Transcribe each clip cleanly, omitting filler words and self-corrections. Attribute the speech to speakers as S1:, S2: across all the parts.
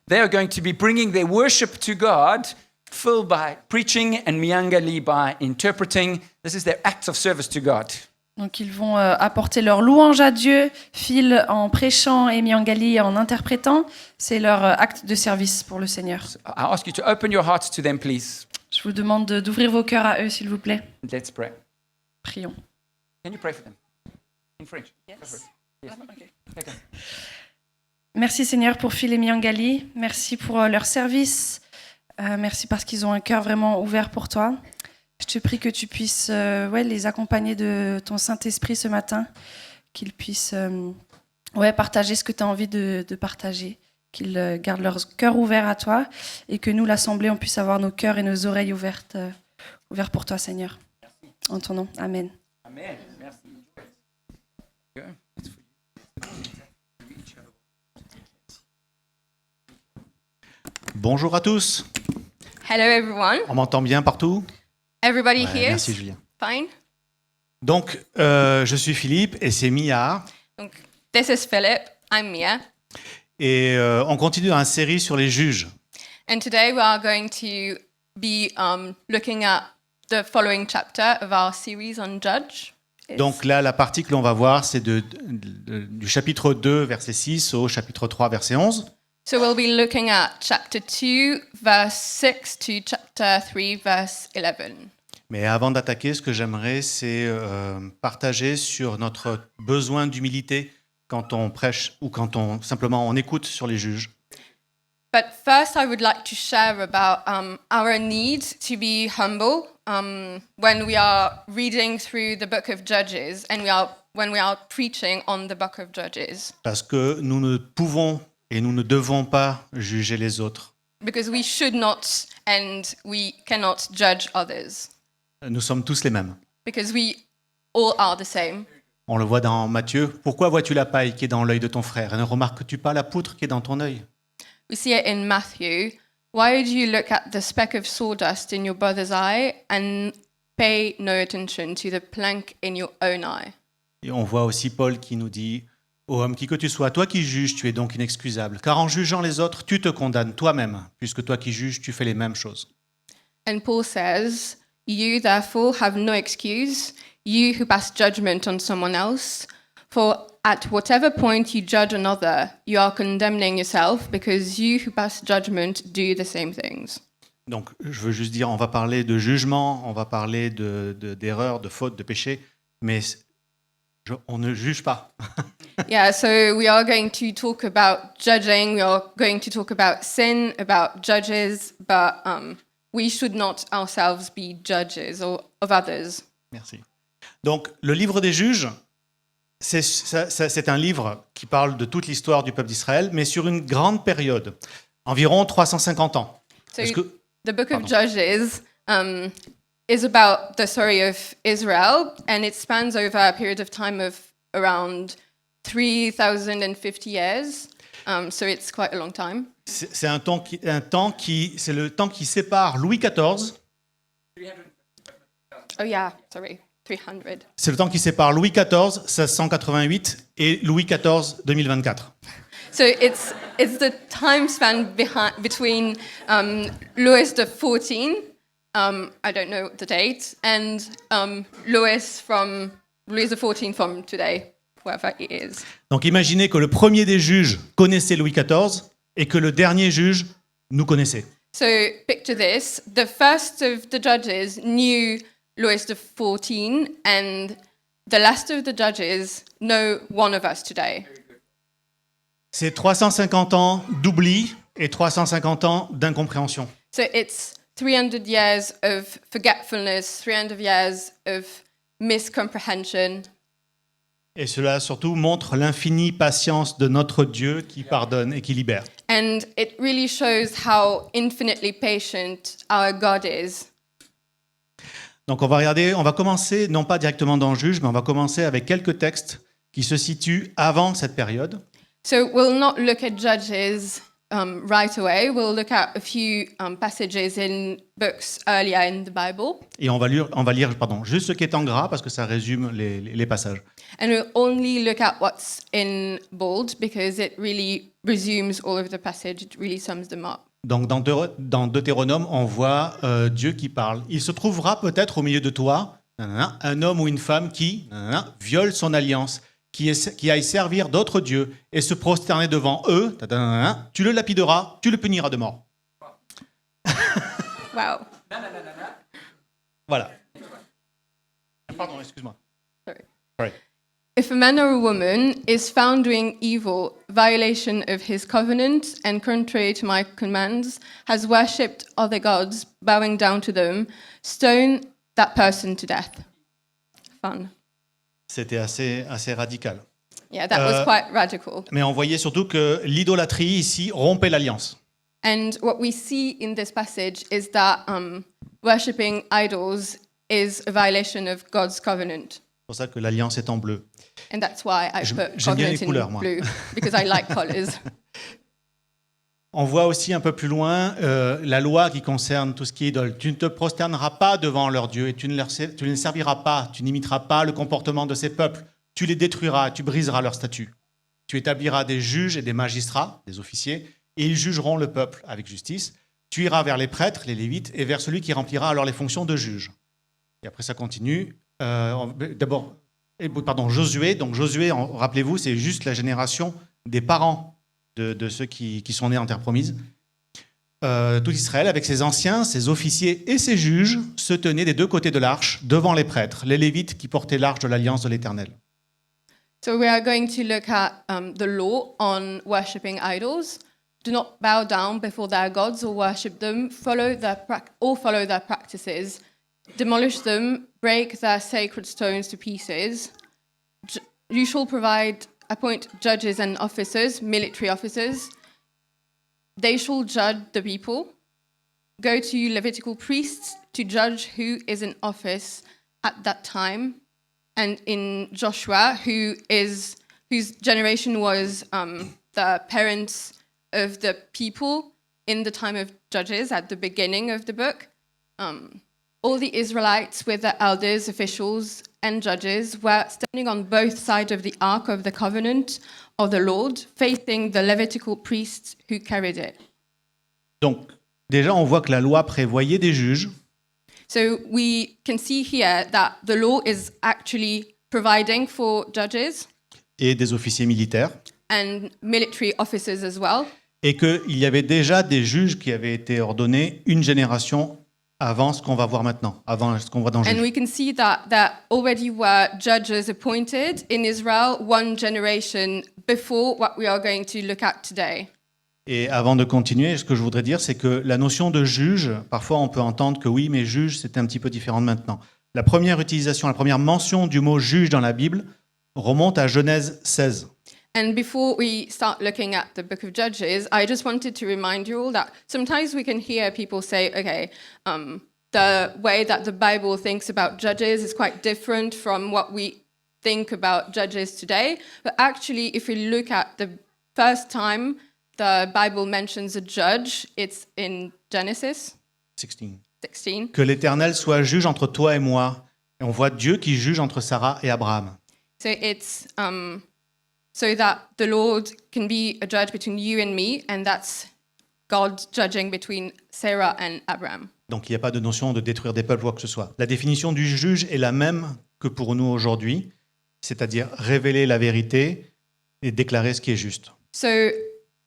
S1: They are going to be bringing their worship to God, Phil by preaching and Miangali by interpreting. This is their act of service to God.
S2: Donc ils vont apporter leur louange à Dieu, Phil en prêchant et Miangali en interprétant. C'est leur acte de service pour le Seigneur.
S1: I ask you to open your hearts to them, please.
S2: Je vous demande d'ouvrir vos cœurs à eux, s'il vous plaît.
S1: Let's pray.
S2: Prions.
S1: Can you pray for them? In French.
S2: Yes.
S1: Yes. Okay.
S2: Merci Seigneur pour Phil et Miangali. Merci pour leur service. Merci parce qu'ils ont un cœur vraiment ouvert pour toi. Je te prie que tu puisses les accompagner de ton Saint-Esprit ce matin, qu'ils puissent partager ce que tu as envie de partager, qu'ils gardent leur cœur ouvert à toi et que nous, l'Assemblée, on puisse avoir nos cœurs et nos oreilles ouverts pour toi, Seigneur. En ton nom, Amen.
S1: Amen. Merci.
S3: Bonjour à tous.
S4: Hello everyone.
S3: On m'entend bien partout?
S4: Everybody
S3: Ouais,
S4: here?
S3: merci Julien.
S4: Fine.
S3: Donc, je suis Philippe et c'est Mia.
S4: Donc, this is Philip. I'm Mia.
S3: Et on continue dans une série sur les juges.
S4: And today we are going to be looking at the following chapter of our series on Judge.
S3: Donc là, la partie que l'on va voir, c'est du chapitre 2, verset 6 au chapitre 3, verset 11.
S4: So we'll be looking at chapter 2, verse 6 to chapter 3, verse 11.
S3: Mais avant d'attaquer, ce que j'aimerais, c'est partager sur notre besoin d'humilité quand on prêche ou quand on écoute sur les juges.
S4: But first, I would like to share about our need to be humble when we are reading through the book of Judges and when we are preaching on the book of Judges.
S3: Parce que nous ne pouvons et nous ne devons pas juger les autres.
S4: Because we should not and we cannot judge others.
S3: Nous sommes tous les mêmes.
S4: Because we all are the same.
S3: On le voit dans Matthieu. Pourquoi vois-tu la paille qui est dans l'œil de ton frère et ne remarques-tu pas la poutre qui est dans ton œil?
S4: We see it in Matthew. Why do you look at the speck of sawdust in your brother's eye and pay no attention to the plank in your own eye?
S3: Et on voit aussi Paul qui nous dit « Ô homme, qui que tu sois, toi qui juges, tu es donc inexcusable. Car en jugeant les autres, tu te condamnes toi-même, puisque toi qui juges, tu fais les mêmes choses. »
S4: And Paul says, "You therefore have no excuse, you who pass judgment on someone else, for at whatever point you judge another, you are condemning yourself, because you who pass judgment do the same things."
S3: Donc, je veux juste dire, on va parler de jugement, on va parler d'erreurs, de fautes, de péchés, mais on ne juge pas.
S4: Yeah, so we are going to talk about judging, we are going to talk about sin, about judges, but we should not ourselves be judges of others.
S3: Merci. Donc, le livre des juges, c'est un livre qui parle de toute l'histoire du peuple d'Israël, mais sur une grande période, environ 350 ans.
S4: So the book of Judges is about the story of Israel, and it spans over a period of time of around 3,050 years. So it's quite a long time.
S3: C'est le temps qui sépare Louis XIV.
S4: Oh yeah, sorry, 300.
S3: C'est le temps qui sépare Louis XIV, 1688, et Louis XIV, 2024.
S4: So it's the time span between Louis XIV, I don't know the date, and Louis XIV from today, whoever it is.
S3: Donc imaginez que le premier des juges connaissait Louis XIV et que le dernier juge nous connaissait.
S4: So picture this: the first of the judges knew Louis XIV, and the last of the judges know one of us today.
S3: C'est 350 ans d'oubli et 350 ans d'incompréhension.
S4: So it's 300 years of forgetfulness, 300 years of miscomprehension.
S3: Et cela surtout montre l'infinie patience de notre Dieu qui pardonne et qui libère.
S4: And it really shows how infinitely patient our God is.
S3: Donc on va commencer, non pas directement dans le juge, mais on va commencer avec quelques textes qui se situent avant cette période.
S4: So we'll not look at Judges right away. We'll look at a few passages in books earlier in the Bible.
S3: Et on va lire juste ce qui est en gras parce que ça résume les passages.
S4: And we'll only look at what's in bold because it really resumes all of the passage. It really sums them up.
S3: Donc dans Deutéronome, on voit Dieu qui parle. Il se trouvera peut-être au milieu de toi un homme ou une femme qui viole son alliance, qui aille servir d'autres dieux et se prosterner devant eux. Tu le lapideras, tu le puniras de mort.
S4: Wow.
S3: Voilà. Pardon, excuse-moi.
S4: Sorry. If a man or a woman is found doing evil, violation of his covenant, and contrary to my commands, has worshipped other gods, bowing down to them, stone that person to death. Fun.
S3: C'était assez radical.
S4: Yeah, that was quite radical.
S3: Mais on voyait surtout que l'idolâtrie ici rompait l'alliance.
S4: And what we see in this passage is that worshipping idols is a violation of God's covenant.
S3: C'est pour ça que l'alliance est en bleu.
S4: And that's why I put
S3: j'aime bien les
S4: covenant
S3: couleurs,
S4: in
S3: moi.
S4: blue, because I like colors.
S3: On voit aussi un peu plus loin la loi qui concerne tout ce qui est idole. Tu ne te prosterneras pas devant leurs dieux et tu ne les serviras pas. Tu n'imiteras pas le comportement de ces peuples. Tu les détruiras, tu briseras leurs statuts. Tu établiras des juges et des magistrats, des officiers, et ils jugeront le peuple avec justice. Tu iras vers les prêtres, les lévites, et vers celui qui remplira alors les fonctions de juge. Et après ça continue. Josué. Donc Josué, rappelez-vous, c'est juste la génération des parents de ceux qui sont nés en terre promise. Tout Israël, avec ses anciens, ses officiers et ses juges, se tenaient des deux côtés de l'arche, devant les prêtres, les lévites qui portaient l'arche de l'alliance de l'Éternel.
S4: So we are going to look at the law on worshipping idols. Do not bow down before their gods or worship them. Follow their practices. Demolish them. Break their sacred stones to pieces. You shall appoint judges and officers, military officers. They shall judge the people. Go to Levitical priests to judge who is in office at that time. And in Joshua, whose generation was the parents of the people in the time of Judges at the beginning of the book. All the Israelites with their elders, officials, and judges were standing on both sides of the Ark of the Covenant of the Lord, facing the Levitical priests who carried it.
S3: Donc, déjà, on voit que la loi prévoyait des juges.
S4: So we can see here that the law is actually providing for judges
S3: Et des officiers militaires.
S4: and military officers as well.
S3: Et qu'il y avait déjà des juges qui avaient été ordonnés une génération avant ce qu'on va voir maintenant, avant ce qu'on voit dans
S4: And
S3: Juge.
S4: we can see that there already were judges appointed in Israel one generation before what we are going to look at today.
S3: Et avant de continuer, ce que je voudrais dire, c'est que la notion de juge, parfois on peut entendre que oui, mais juge, c'est un petit peu différent de maintenant. La première mention du mot juge dans la Bible remonte à Genèse 16.
S4: And before we start looking at the book of Judges, I just wanted to remind you all that sometimes we can hear people say, okay, the way that the Bible thinks about judges is quite different from what we think about judges today. But actually, if we look at the first time the Bible mentions a judge, it's in Genesis 16.
S3: Que l'Éternel soit juge entre toi et moi. Et on voit Dieu qui juge entre Sarah et Abraham.
S4: So it's so that the Lord can be a judge between you and me, and that's God judging between Sarah and Abraham.
S3: Donc il n'y a pas de notion de détruire des peuples ou quoi que ce soit. La définition du juge est la même que pour nous aujourd'hui, c'est-à-dire révéler la vérité et déclarer ce qui est juste.
S4: So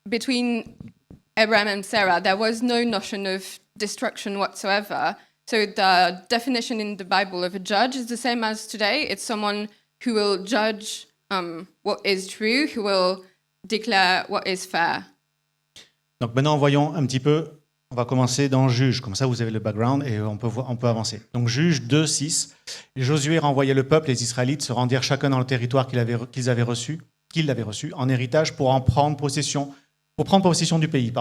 S4: between Abraham and Sarah, there was no notion of destruction whatsoever. So the definition in the Bible of a judge is the same as today. It's someone who will judge what is true, who will declare what is fair.
S3: Donc maintenant, voyons un petit peu, on va commencer dans Juge, comme ça vous avez le background et on peut avancer. Donc Juge 2, 6, Josué renvoya le peuple, les Israélites se rendirent chacun dans le territoire qu'il avait reçu en héritage pour prendre possession du pays.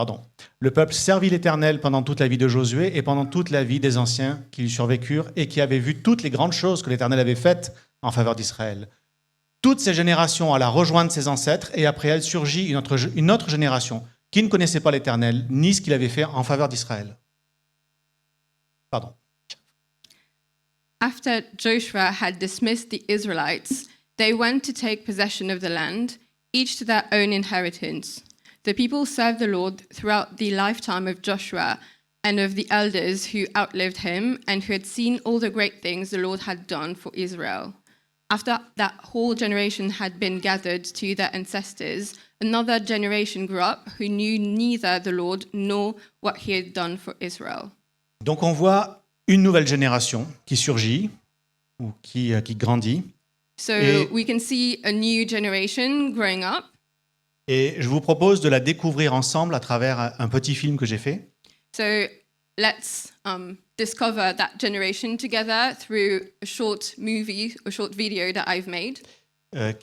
S3: Le peuple servit l'Éternel pendant toute la vie de Josué et pendant toute la vie des anciens qui lui survécurent et qui avaient vu toutes les grandes choses que l'Éternel avait faites en faveur d'Israël. Toutes ces générations alla rejoindre ses ancêtres et après elle surgit une autre génération qui ne connaissaient pas l'Éternel, ni ce qu'il avait fait en faveur d'Israël. Pardon.
S4: After Joshua had dismissed the Israelites, they went to take possession of the land, each to their own inheritance. The people served the Lord throughout the lifetime of Joshua and of the elders who outlived him and who had seen all the great things the Lord had done for Israel. After that whole generation had been gathered to their ancestors, another generation grew up who knew neither the Lord nor what he had done for Israel.
S3: Donc on voit une nouvelle génération qui surgit, ou qui grandit.
S4: So
S3: Et-
S4: we can see a new generation growing up.
S3: Et je vous propose de la découvrir ensemble à travers un petit film que j'ai fait.
S4: So let's discover that generation together through a short movie, a short video that I've made.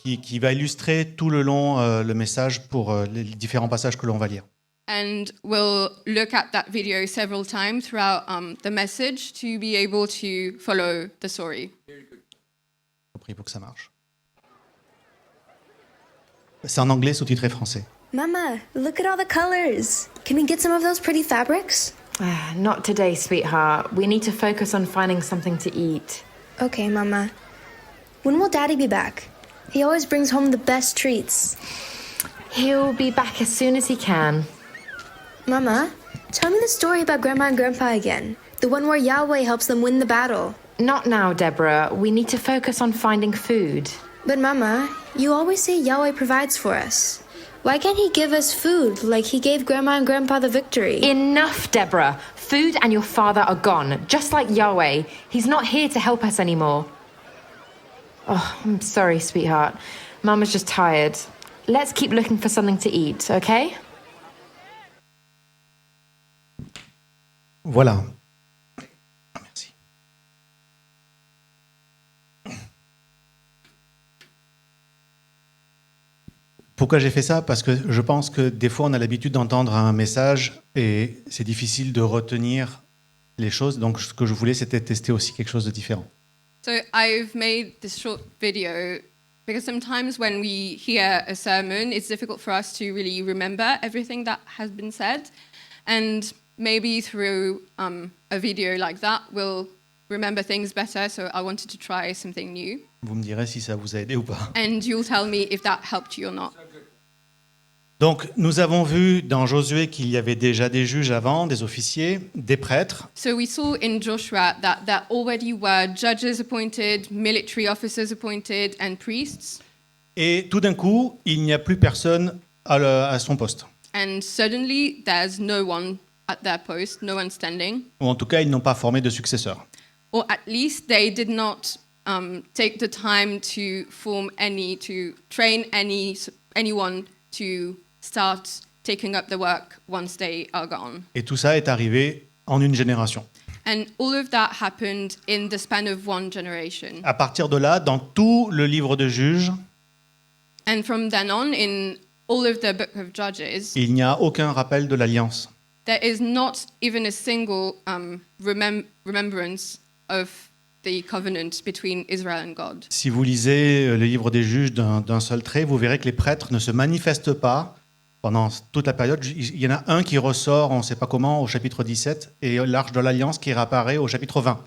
S3: Qui va illustrer tout le long le message pour les différents passages que l'on va lire.
S4: And we'll look at that video several times throughout the message to be able to follow the story.
S3: Je prie pour que ça marche. C'est en anglais, sous-titré français.
S5: Mama, look at all the colors. Can we get some of those pretty fabrics?
S6: Not today, sweetheart. We need to focus on finding something to eat.
S5: Okay, Mama. When will Daddy be back? He always brings home the best treats.
S6: He'll be back as soon as he can.
S5: Mama, tell me the story about Grandma and Grandpa again. The one where Yahweh helps them win the battle.
S6: Not now, Deborah. We need to focus on finding food.
S5: But Mama, you always say Yahweh provides for us. Why can't he give us food like he gave Grandma and Grandpa the victory?
S6: Enough, Deborah. Food and your father are gone, just like Yahweh. He's not here to help us anymore. Oh, I'm sorry, sweetheart. Mama's just tired. Let's keep looking for something to eat, okay?
S3: Voilà. Merci. Pourquoi j'ai fait ça? Parce que je pense que des fois, on a l'habitude d'entendre un message et c'est difficile de retenir les choses. Donc, ce que je voulais, c'était tester aussi quelque chose de différent.
S4: So I've made this short video because sometimes when we hear a sermon, it's difficult for us to really remember everything that has been said. And maybe through a video like that, we'll remember things better. So I wanted to try something new.
S3: Vous me direz si ça vous a aidé ou pas.
S4: And you'll tell me if that helped you or not.
S3: Donc, nous avons vu dans Josué qu'il y avait déjà des juges avant, des officiers, des prêtres.
S4: So we saw in Joshua that there already were judges appointed, military officers appointed, and priests.
S3: Et tout d'un coup, il n'y a plus personne à son poste.
S4: And suddenly there's no one at their post, no one standing.
S3: Ou en tout cas, ils n'ont pas formé de successeur.
S4: Or at least they did not take the time to train anyone to start taking up the work once they are gone.
S3: Et tout ça est arrivé en une génération.
S4: And all of that happened in the span of one generation.
S3: À partir de là, dans tout le livre de Juges,
S4: And from then on, in all of the book of Judges,
S3: il n'y a aucun rappel de l'alliance.
S4: there is not even a single remembrance of the covenant between Israel and God.
S3: Si vous lisez le livre des Juges d'un seul trait, vous verrez que les prêtres ne se manifestent pas pendant toute la période. Il y en a un qui ressort, on ne sait pas comment, au chapitre 17, et l'arche de l'alliance qui réapparaît au chapitre 20.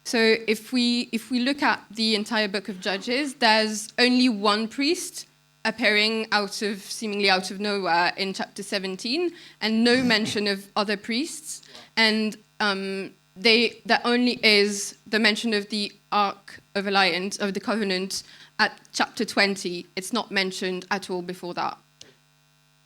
S4: So if we look at the entire book of Judges, there's only one priest appearing seemingly out of nowhere in chapter 17, and no mention of other priests. And there only is the mention of the Ark of Alliance, of the Covenant, at chapter 20. It's not mentioned at all before that.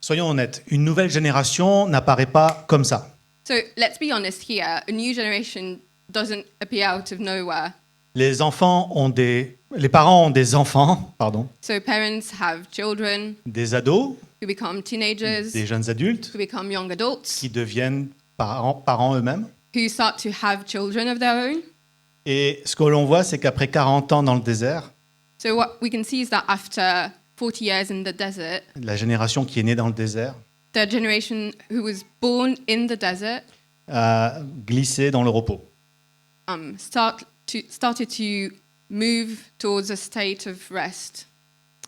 S3: Soyons honnêtes, une nouvelle génération n'apparaît pas comme ça.
S4: So let's be honest here. A new generation doesn't appear out of nowhere.
S3: Les parents ont des enfants,
S4: So parents have children
S3: des ados,
S4: who become teenagers,
S3: des jeunes adultes
S4: who become young adults,
S3: qui deviennent parents eux-mêmes.
S4: who start to have children of their own.
S3: Et ce que l'on voit, c'est qu'après 40 ans dans le désert,
S4: So what we can see is that after 40 years in the desert,
S3: la génération qui est née dans le désert
S4: the generation who was born in the desert
S3: a glissé dans le repos.
S4: started to move towards a state of rest.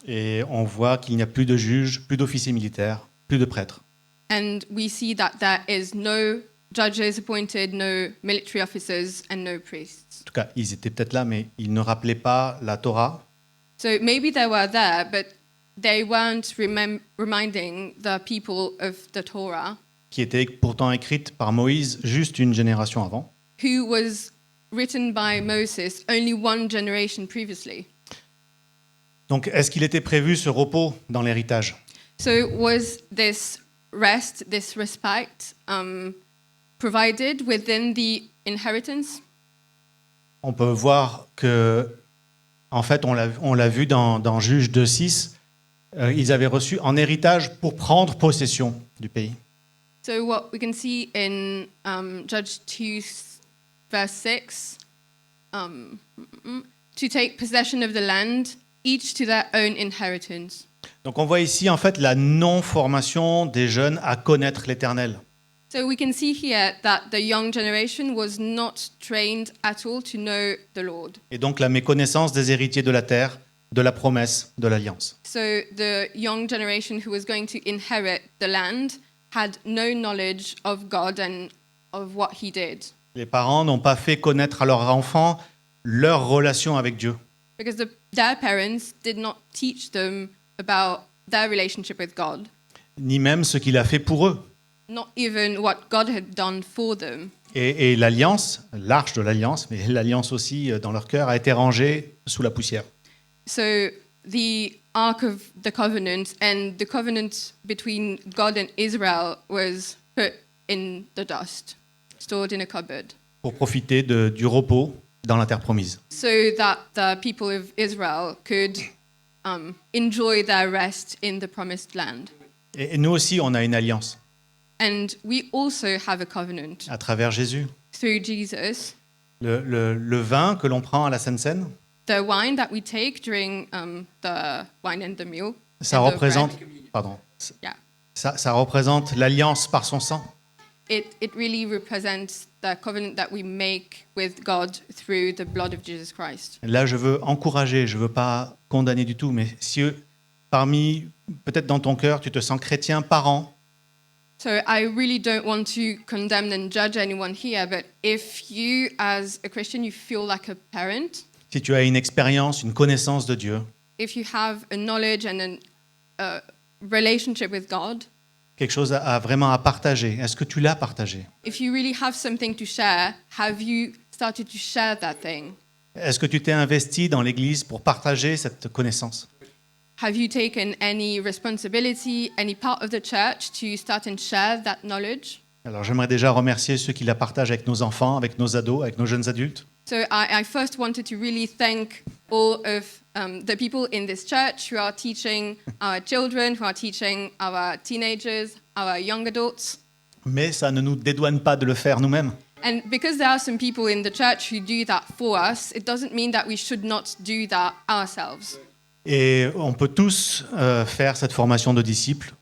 S3: Et on voit qu'il n'y a plus de juges, plus d'officiers militaires, plus de prêtres.
S4: And we see that there is no judges appointed, no military officers, and no priests.
S3: En tout cas, ils étaient peut-être là, mais ils ne rappelaient pas la Torah,
S4: So maybe they were there, but they weren't reminding the people of the Torah,
S3: qui était pourtant écrite par Moïse juste une génération avant.
S4: who was written by Moses only one generation previously.
S3: Donc, est-ce qu'il était prévu ce repos dans l'héritage?
S4: So was this rest, this respite, provided within the inheritance?
S3: On peut voir que, en fait, on l'a vu dans Juges 2:6, ils avaient reçu en héritage pour prendre possession du pays.
S4: So what we can see in Judge 2, verse 6, to take possession of the land, each to their own inheritance.
S3: Donc, on voit ici, en fait, la non-formation des jeunes à connaître l'Éternel.
S4: So we can see here that the young generation was not trained at all to know the Lord.
S3: Et donc, la méconnaissance des héritiers de la terre, de la promesse, de l'alliance.
S4: So the young generation who was going to inherit the land had no knowledge of God and of what he did.
S3: Les parents n'ont pas fait connaître à leurs enfants leur relation avec Dieu.
S4: Because their parents did not teach them about their relationship with God,
S3: Ni même ce qu'il a fait pour eux.
S4: not even what God had done for them.
S3: Et l'alliance, l'arche de l'alliance, mais l'alliance aussi dans leur cœur, a été rangée sous la poussière.
S4: So the Ark of the Covenant and the covenant between God and Israel was put in the dust, stored in a cupboard,
S3: Pour profiter du repos dans la terre promise.
S4: so that the people of Israel could enjoy their rest in the promised land.
S3: Et nous aussi, on a une alliance
S4: And we also have a covenant
S3: à travers Jésus.
S4: through Jesus.
S3: Le vin que l'on prend à la Sainte Seine,
S4: The wine that we take during the wine and the meal.
S3: ça
S4: and the
S3: représente,
S4: bread,
S3: pardon,
S4: yeah,
S3: ça représente l'alliance par son sang.
S4: it really represents the covenant that we make with God through the blood of Jesus Christ.
S3: Là, je veux encourager, je veux pas condamner du tout, mais si parmi, peut-être dans ton cœur, tu te sens chrétien, parent,
S4: So I really don't want to condemn and judge anyone here, but if you, as a Christian, you feel like a parent,
S3: si tu as une expérience, une connaissance de Dieu,
S4: if you have a knowledge and a relationship with God,
S3: quelque chose vraiment à partager, est-ce que tu l'as partagé?
S4: if you really have something to share, have you started to share that thing?
S3: Est-ce que tu t'es investi dans l'Église pour partager cette connaissance?
S4: Have you taken any responsibility, any part of the church to start and share that knowledge?
S3: Alors j'aimerais déjà remercier ceux qui la partagent avec nos enfants, avec nos ados, avec nos jeunes adultes.
S4: So I first wanted to really thank all of the people in this church who are teaching our children, who are teaching our teenagers, our young adults.
S3: Mais ça ne nous dédouane pas de le faire nous-mêmes.
S4: And because there are some people in the church who do that for us, it doesn't mean that we should not do that ourselves.
S3: Et on peut tous faire cette formation de disciples,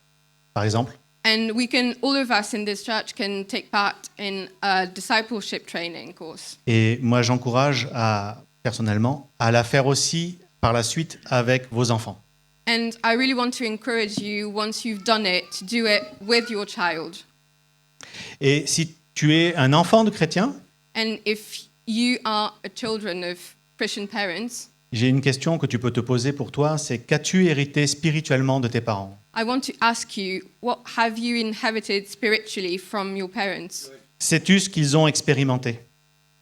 S3: par exemple.
S4: And we can, all of us in this church can take part in a discipleship training course.
S3: Et moi, j'encourage personnellement à la faire aussi par la suite avec vos enfants.
S4: And I really want to encourage you, once you've done it, to do it with your child.
S3: Et si tu es un enfant de chrétien,
S4: And if you are a children of Christian parents,
S3: j'ai une question que tu peux te poser pour toi, c'est qu'as-tu hérité spirituellement de tes parents?
S4: I want to ask you, what have you inherited spiritually from your parents?
S3: Sais-tu ce qu'ils ont expérimenté?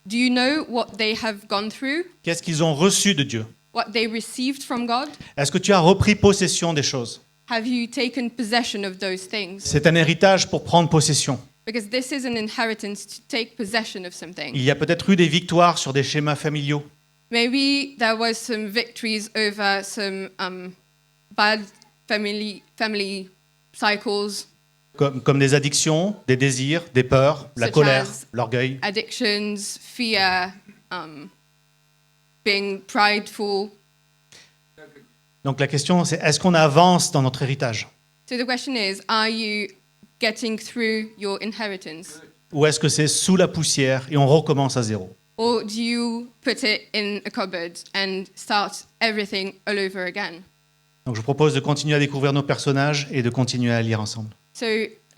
S4: Do you know what they have gone through?
S3: Qu'est-ce qu'ils ont reçu de Dieu?
S4: What they received from God?
S3: Est-ce que tu as repris possession des choses?
S4: Have you taken possession of those things?
S3: C'est un héritage pour prendre possession.
S4: Because this is an inheritance to take possession of something.
S3: Il y a peut-être eu des victoires sur des schémas familiaux.
S4: Maybe there was some victories over some bad family cycles,
S3: Comme des addictions, des désirs, des peurs, la
S4: Such
S3: colère,
S4: as-
S3: l'orgueil.
S4: addictions, fear, being prideful.
S3: Donc la question, c'est est-ce qu'on avance dans notre héritage?
S4: So the question is, are you getting through your inheritance?
S3: Ou est-ce que c'est sous la poussière et on recommence à zéro?
S4: Or do you put it in a cupboard and start everything all over again?
S3: Donc je vous propose de continuer à découvrir nos personnages et de continuer à lire ensemble.
S4: So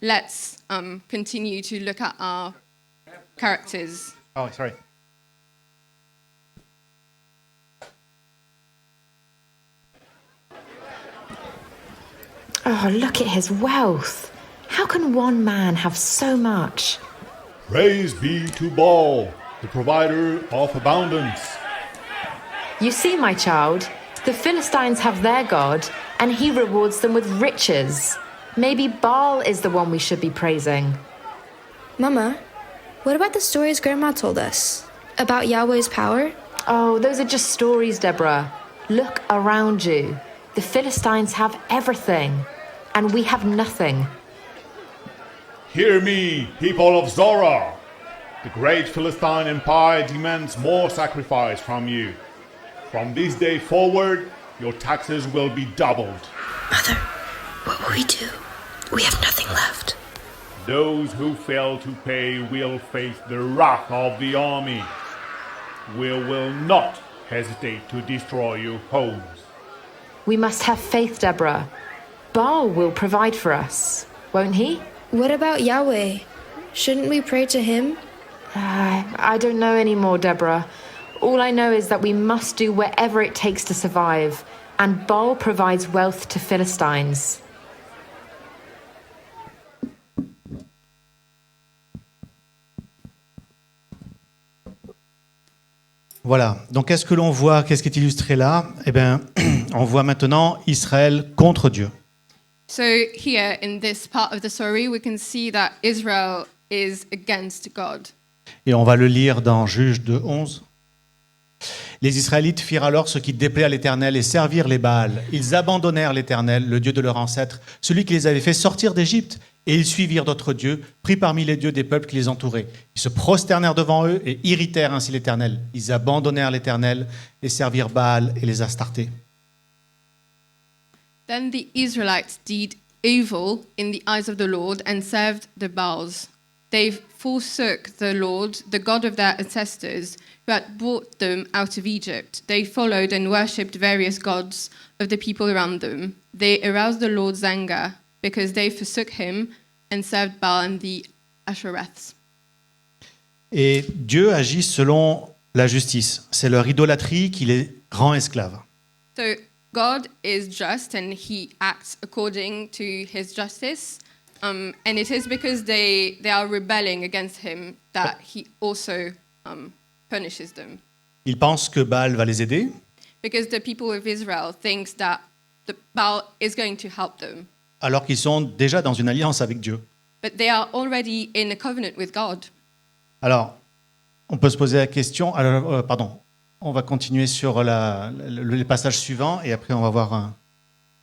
S4: let's continue to look at our characters.
S3: Oh, sorry.
S6: Oh, look at his wealth. How can one man have so much?
S7: Praise be to Baal, the provider of abundance.
S6: You see, my child, the Philistines have their god, and he rewards them with riches. Maybe Baal is the one we should be praising.
S5: Mama, what about the stories Grandma told us? About Yahweh's power?
S6: Oh, those are just stories, Deborah. Look around you. The Philistines have everything, and we have nothing.
S7: Hear me, people of Zorah. The great Philistine empire demands more sacrifice from you. From this day forward, your taxes will be doubled.
S5: Mother, what will we do? We have nothing left.
S7: Those who fail to pay will face the wrath of the army. We will not hesitate to destroy your homes.
S6: We must have faith, Deborah. Baal will provide for us, won't he?
S5: What about Yahweh? Shouldn't we pray to him?
S6: I don't know anymore, Deborah. All I know is that we must do whatever it takes to survive, and Baal provides wealth to Philistines.
S3: Voilà. Donc, qu'est-ce que l'on voit? Qu'est-ce qui est illustré là? Eh bien, on voit maintenant Israël contre Dieu.
S4: So here in this part of the story, we can see that Israel is against God.
S3: Et on va le lire dans Juges 2:11. Les Israélites firent alors ce qui déplaît à l'Éternel et servirent les Baals. Ils abandonnèrent l'Éternel, le Dieu de leur ancêtre, celui qui les avait fait sortir d'Égypte, et ils suivirent d'autres dieux, pris parmi les dieux des peuples qui les entouraient. Ils se prosternèrent devant eux et irritèrent ainsi l'Éternel. Ils abandonnèrent l'Éternel et servirent Baal et les Astartés.
S4: Then the Israelites did evil in the eyes of the Lord and served the Baals. They forsook the Lord, the God of their ancestors, who had brought them out of Egypt. They followed and worshipped various gods of the people around them. They aroused the Lord's anger because they forsook him and served Baal and the Ashereths.
S3: Et Dieu agit selon la justice. C'est leur idolâtrie qui les rend esclaves.
S4: So God is just and he acts according to his justice. And it is because they are rebelling against him that he also punishes them.
S3: Ils pensent que Baal va les aider,
S4: Because the people of Israel thinks that the Baal is going to help them.
S3: alors qu'ils sont déjà dans une alliance avec Dieu.
S4: But they are already in a covenant with God.
S3: Alors, on peut se poser la question. Alors, on va continuer sur les passages suivants et après on va voir.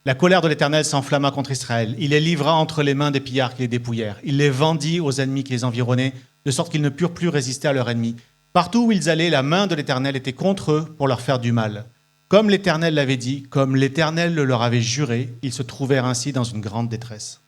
S3: La colère de l'Éternel s'enflamma contre Israël. Il les livra entre les mains des pillards qui les dépouillèrent. Il les vendit aux ennemis qui les environnaient, de sorte qu'ils ne purent plus résister à leurs ennemis. Partout où ils allaient, la main de l'Éternel était contre eux pour leur faire du mal. Comme l'Éternel l'avait dit, comme l'Éternel le leur avait juré, ils se trouvèrent ainsi dans une grande détresse.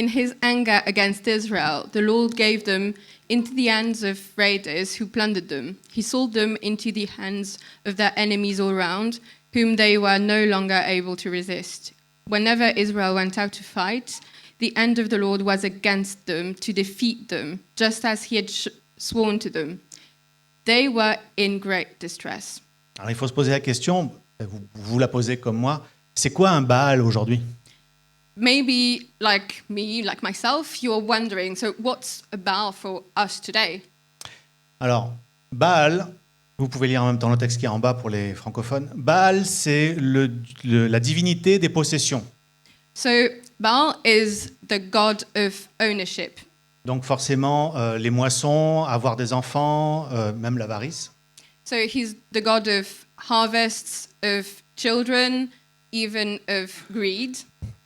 S4: In his anger against Israel, the Lord gave them into the hands of raiders who plundered them. He sold them into the hands of their enemies all round, whom they were no longer able to resist. Whenever Israel went out to fight, the hand of the Lord was against them to defeat them, just as he had sworn to them. They were in great distress.
S3: Alors il faut se poser la question, vous la posez comme moi, c'est quoi un Baal aujourd'hui?
S4: Maybe, like me, like myself, you're wondering, so what's a Baal for us today?
S3: Alors, Baal, vous pouvez lire en même temps le texte qui est en bas pour les francophones. Baal, c'est la divinité des possessions.
S4: So Baal is the god of ownership.
S3: Donc forcément, les moissons, avoir des enfants, même l'avarice.
S4: So he's the god of harvests, of children, even of greed.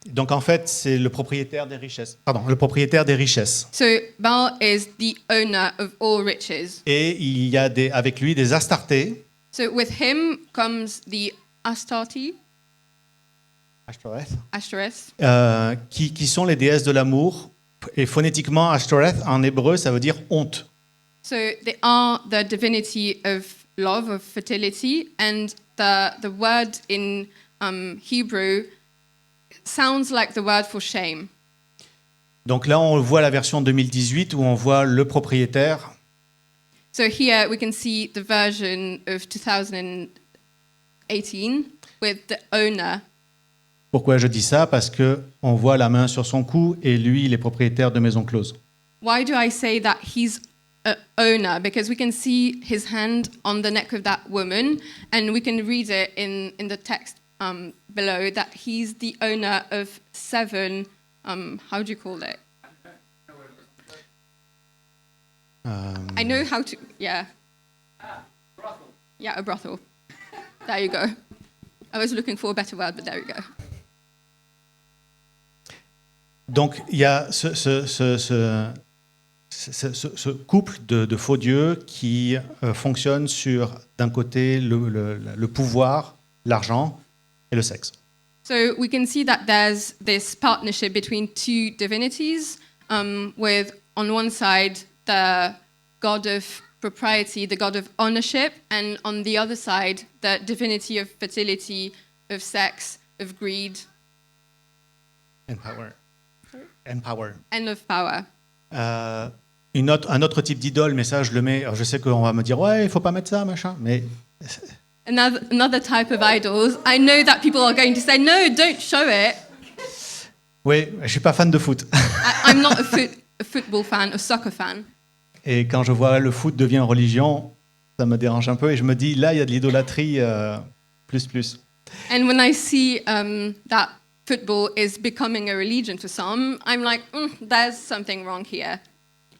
S3: Donc en fait, c'est le propriétaire des richesses. Pardon, le propriétaire des richesses.
S4: So Baal is the owner of all riches.
S3: Et il y a avec lui des Astartés.
S4: So with him comes the Astarte, Ashtoreth,
S3: qui sont les déesses de l'amour. Et phonétiquement, Ashtoreth, en hébreu, ça veut dire honte.
S4: So they are the divinity of love, of fertility, and the word in Hebrew sounds like the word for shame.
S3: Donc là, on voit la version 2018 où on voit le propriétaire
S4: So here we can see the version of 2018 with the owner.
S3: Pourquoi je dis ça? Parce qu'on voit la main sur son cou et lui, il est propriétaire de maison close.
S4: Why do I say that he's an owner? Because we can see his hand on the neck of that woman, and we can read it in the text below that he's the owner of 7, how do you call it? I know how to, yeah. Yeah, a brothel. There you go. I was looking for a better word, but there you go.
S3: Donc il y a ce couple de faux dieux qui fonctionne sur, d'un côté, le pouvoir, l'argent et le sexe.
S4: So we can see that there's this partnership between two divinities, with on one side the god of propriety, the god of ownership, and on the other side the divinity of fertility, of sex, of greed,
S3: And power. And power.
S4: and of power.
S3: Un autre type d'idole, mais ça je le mets. Alors, je sais qu'on va me dire ouais, il faut pas mettre ça, machin. Mais
S4: Another type of idols. I know that people are going to say, no, don't show it.
S3: oui, je suis pas fan de foot.
S4: I'm not a football fan, a soccer fan.
S3: Et quand je vois le foot devient religion, ça me dérange un peu et je me dis là il y a de l'idolâtrie plus.
S4: And when I see that football is becoming a religion for some, I'm like, there's something wrong here.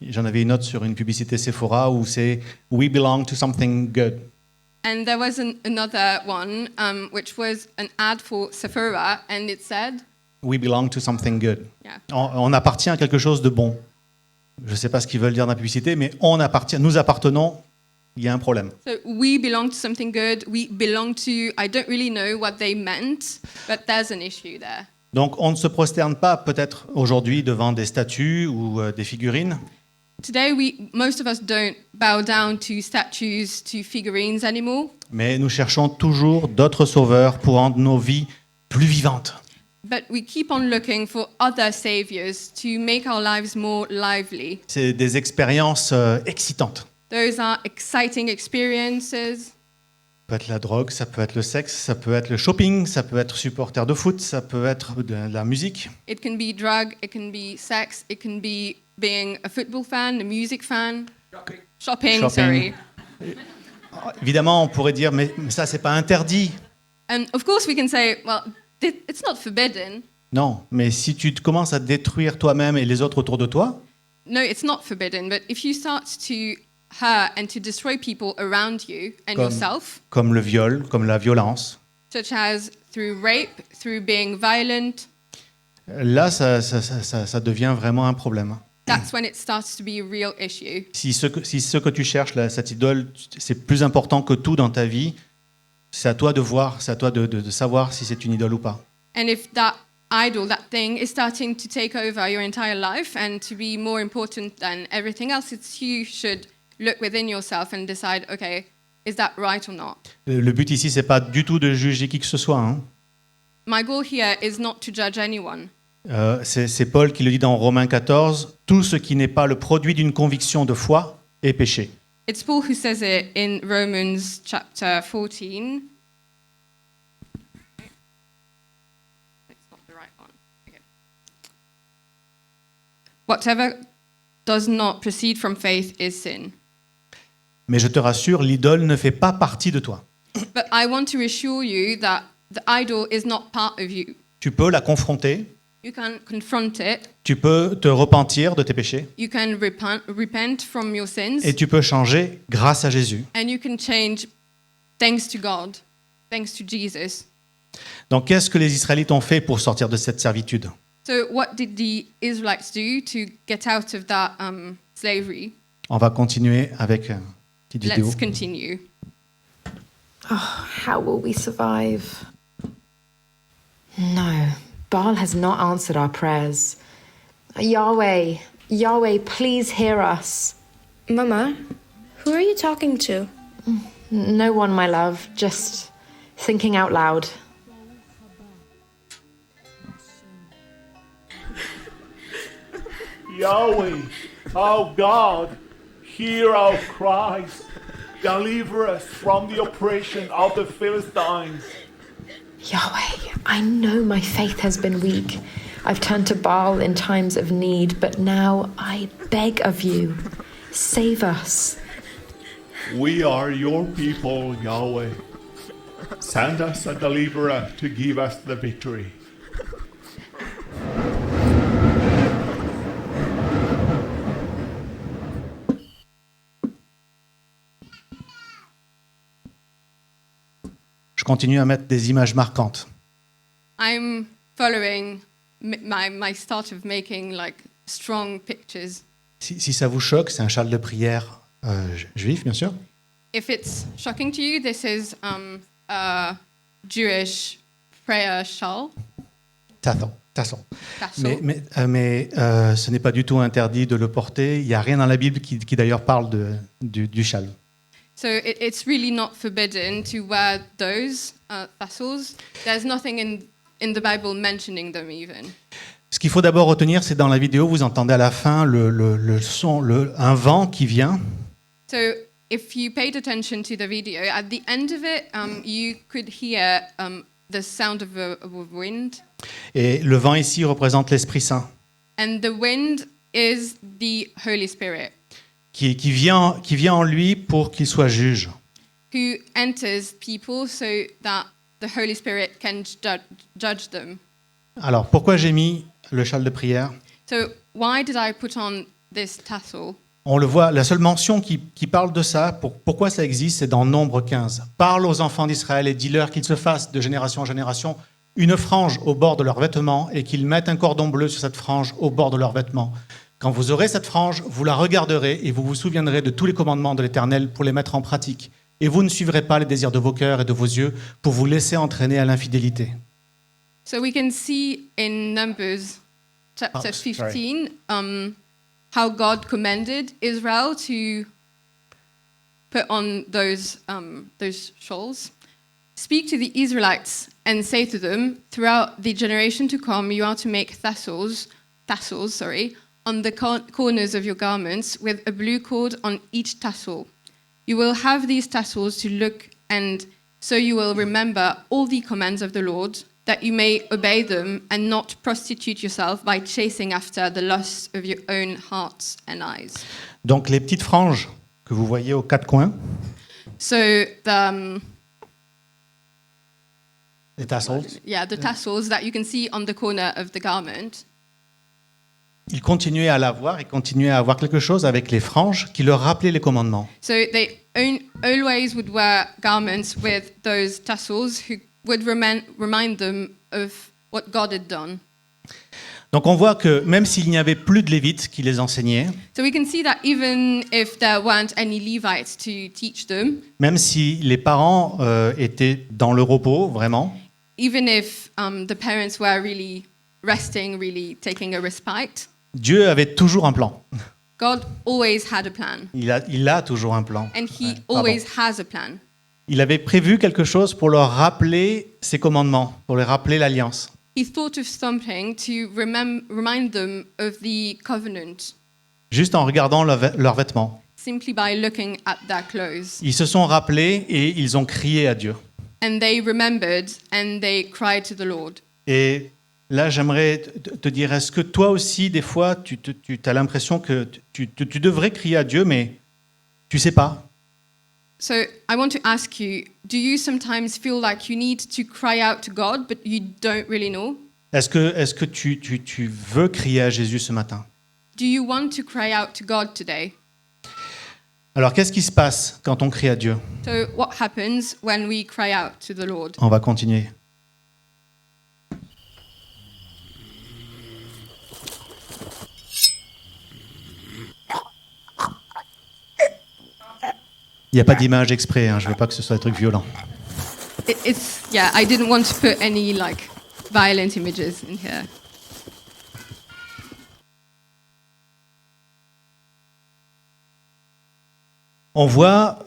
S3: J'en avais une autre sur une publicité Sephora où c'est We belong to something good.
S4: And there was another one, which was an ad for Sephora, and it said,
S3: We belong to something good.
S4: Yeah.
S3: On appartient à quelque chose de bon. Je ne sais pas ce qu'ils veulent dire dans la publicité, mais nous appartenons, il y a un problème.
S4: so we belong to something good, we belong to, I don't really know what they meant, but there's an issue there.
S3: Donc on ne se prosterne pas peut-être aujourd'hui devant des statues ou des figurines,
S4: Today, most of us don't bow down to statues, to figurines anymore,
S3: mais nous cherchons toujours d'autres sauveurs pour rendre nos vies plus vivantes.
S4: but we keep on looking for other saviors to make our lives more lively.
S3: C'est des expériences excitantes.
S4: Those are exciting experiences.
S3: Ça peut être la drogue, ça peut être le sexe, ça peut être le shopping, ça peut être supporter de foot, ça peut être de la musique.
S4: It can be drug, it can be sex, it can be being a football fan, a music fan, shopping. Sorry.
S3: Évidemment, on pourrait dire, mais ça, c'est pas interdit.
S4: And of course we can say, well, it's not forbidden.
S3: Non, mais si tu commences à détruire toi-même et les autres autour de toi,
S4: No, it's not forbidden, but if you start to hurt and to destroy people around you and yourself,
S3: comme le viol, comme la violence,
S4: such as through rape, through being violent,
S3: là, ça devient vraiment un problème.
S4: that's when it starts to be a real issue.
S3: Si ce que tu cherches, là, cette idole, c'est plus important que tout dans ta vie, c'est à toi de voir, c'est à toi de savoir si c'est une idole ou pas.
S4: And if that idol, that thing, is starting to take over your entire life and to be more important than everything else, you should look within yourself and decide, okay, is that right or not?
S3: Le but ici, c'est pas du tout de juger qui que ce soit. Hein.
S4: My goal here is not to judge anyone.
S3: C'est Paul qui le dit dans Romains 14, tout ce qui n'est pas le produit d'une conviction de foi est péché.
S4: It's Paul who says it in Romans chapter 14. It's not the right one. Okay. Whatever does not proceed from faith is sin.
S3: Mais je te rassure, l'idole ne fait pas partie de toi.
S4: But I want to assure you that the idol is not part of you.
S3: Tu peux la confronter,
S4: You can confront it.
S3: tu peux te repentir de tes péchés
S4: You can repent from your sins.
S3: et tu peux changer grâce à Jésus.
S4: And you can change thanks to God, thanks to Jesus.
S3: Donc qu'est-ce que les Israélites ont fait pour sortir de cette servitude?
S4: So what did the Israelites do to get out of that slavery?
S3: On va continuer avec une petite vidéo.
S4: Let's continue.
S6: How will we survive? No, Baal has not answered our prayers. Yahweh, please hear us.
S5: Mama, who are you talking to?
S6: No one, my love, just thinking out loud.
S7: Yahweh, our God, hear our cries. Deliver us from the oppression of the Philistines.
S6: Yahweh, I know my faith has been weak. I've turned to Baal in times of need, but now I beg of you, save us.
S7: We are your people, Yahweh. Send us a deliverer to give us the victory.
S3: Je continue à mettre des images marquantes.
S4: I'm following my start of making like strong pictures.
S3: Si ça vous choque, c'est un châle de prière juif, bien sûr.
S4: If it's shocking to you, this is a Jewish prayer shawl.
S3: Tassel.
S4: Tassel.
S3: Mais ce n'est pas du tout interdit de le porter. Il n'y a rien dans la Bible qui d'ailleurs parle du châle.
S4: So it's really not forbidden to wear those tassels. There's nothing in the Bible mentioning them even.
S3: Ce qu'il faut d'abord retenir, c'est dans la vidéo, vous entendez à la fin le son, un vent qui vient.
S4: So if you paid attention to the video, at the end of it, you could hear the sound of a wind.
S3: Et le vent ici représente l'Esprit Saint.
S4: And the wind is the Holy Spirit.
S3: Qui vient en lui pour qu'il soit juge.
S4: Who enters people so that the Holy Spirit can judge them.
S3: Alors, pourquoi j'ai mis le châle de prière?
S4: So why did I put on this tassel?
S3: On le voit, la seule mention qui parle de ça, pourquoi ça existe, c'est dans Nombre 15. Parle aux enfants d'Israël et dis-leur qu'ils se fassent de génération en génération une frange au bord de leurs vêtements et qu'ils mettent un cordon bleu sur cette frange au bord de leurs vêtements. Quand vous aurez cette frange, vous la regarderez et vous vous souviendrez de tous les commandements de l'Éternel pour les mettre en pratique. Et vous ne suivrez pas les désirs de vos cœurs et de vos yeux pour vous laisser entraîner à l'infidélité.
S4: So we can see in Numbers chapter 15 how God commanded Israel to put on those shawls. Speak to the Israelites and say to them, throughout the generation to come, you are to make tassels, on the corners of your garments with a blue cord on each tassel. You will have these tassels to look, and so you will remember all the commands of the Lord, that you may obey them and not prostitute yourself by chasing after the lusts of your own hearts and eyes.
S3: Donc les petites franges que vous voyez aux quatre coins,
S4: So
S3: les tassels,
S4: the tassels that you can see on the corner of the garment.
S3: ils continuaient à l'avoir, ils continuaient à avoir quelque chose avec les franges qui leur rappelaient les commandements.
S4: So they always would wear garments with those tassels who would remind them of what God had done.
S3: Donc on voit que même s'il n'y avait plus de Lévites qui les enseignaient,
S4: So we can see that even if there weren't any Levites to teach them,
S3: même si les parents étaient dans le repos, vraiment,
S4: even if the parents were really resting, really taking a respite,
S3: Dieu avait toujours un plan.
S4: God always had a plan.
S3: Il a toujours un plan.
S4: And he
S3: Pardon.
S4: always has a plan.
S3: Il avait prévu quelque chose pour leur rappeler ses commandements, pour leur rappeler l'alliance.
S4: He thought of something to remind them of the covenant,
S3: Juste en regardant leurs vêtements.
S4: simply by looking at their clothes.
S3: Ils se sont rappelés et ils ont crié à Dieu.
S4: And they remembered and they cried to the Lord.
S3: Et là, j'aimerais te dire, est-ce que toi aussi, des fois, tu as l'impression que tu devrais crier à Dieu, mais tu ne sais pas?
S4: So I want to ask you, do you sometimes feel like you need to cry out to God, but you don't really know?
S3: Est-ce que tu veux crier à Jésus ce matin?
S4: Do you want to cry out to God today?
S3: Alors, qu'est-ce qui se passe quand on crie à Dieu?
S4: So what happens when we cry out to the Lord?
S3: On va continuer. Il n'y a pas d'image exprès, hein, je ne veux pas que ce soit des trucs violents.
S4: I didn't want to put any like violent images in here.
S3: On voit,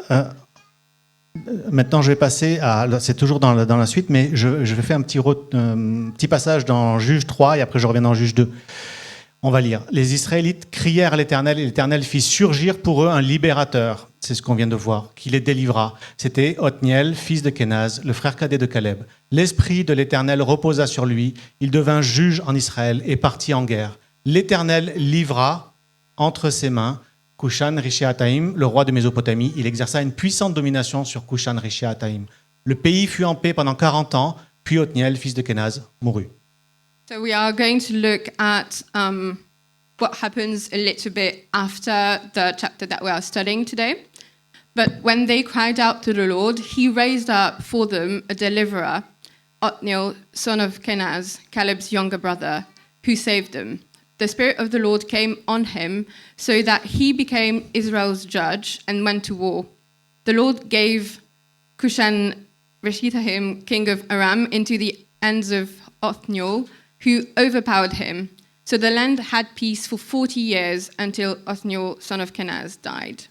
S3: maintenant je vais passer à, c'est toujours dans la suite, mais je vais faire un petit passage dans Juge 3 et après je reviens dans Juge 2. On va lire. Les Israélites crièrent à l'Éternel et l'Éternel fit surgir pour eux un libérateur. C'est ce qu'on vient de voir, qui les délivra. C'était Othniel, fils de Kenaz, le frère cadet de Caleb. L'esprit de l'Éternel reposa sur lui. Il devint juge en Israël et partit en guerre. L'Éternel livra entre ses mains Cushan-Rishathaïm, le roi de Mésopotamie. Il exerça une puissante domination sur Cushan-Rishathaïm. Le pays fut en paix pendant 40 ans, puis Othniel, fils de Kenaz, mourut.
S4: So we are going to look at what happens a little bit after the chapter that we are studying today. But when they cried out to the Lord, he raised up for them a deliverer, Othniel, son of Kenaz, Caleb's younger brother, who saved them. The Spirit of the Lord came on him, so that he became Israel's judge and went to war. The Lord gave Cushan-Rishathaim, king of Aram, into the hands of Othniel, who overpowered him. So the land had peace for 40 years until Othniel, son of Kenaz, died.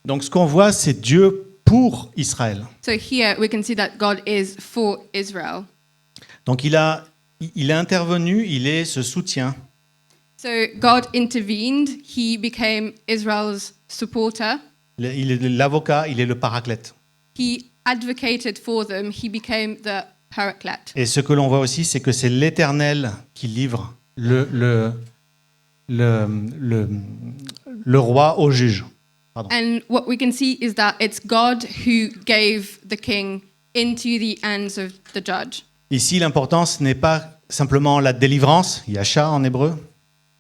S3: Donc ce qu'on voit, c'est Dieu pour Israël.
S4: So here we can see that God is for Israel.
S3: Donc il est intervenu, il est ce soutien.
S4: So God intervened. He became Israel's supporter.
S3: Il est l'avocat, il est le paraclète.
S4: He advocated for them. He became the paraclete.
S3: Et ce que l'on voit aussi, c'est que c'est l'Éternel qui livre le roi au juge. Pardon.
S4: And what we can see is that it's God who gave the king into the hands of the judge.
S3: Ici, l'importance n'est pas simplement la délivrance, yasha en hébreu,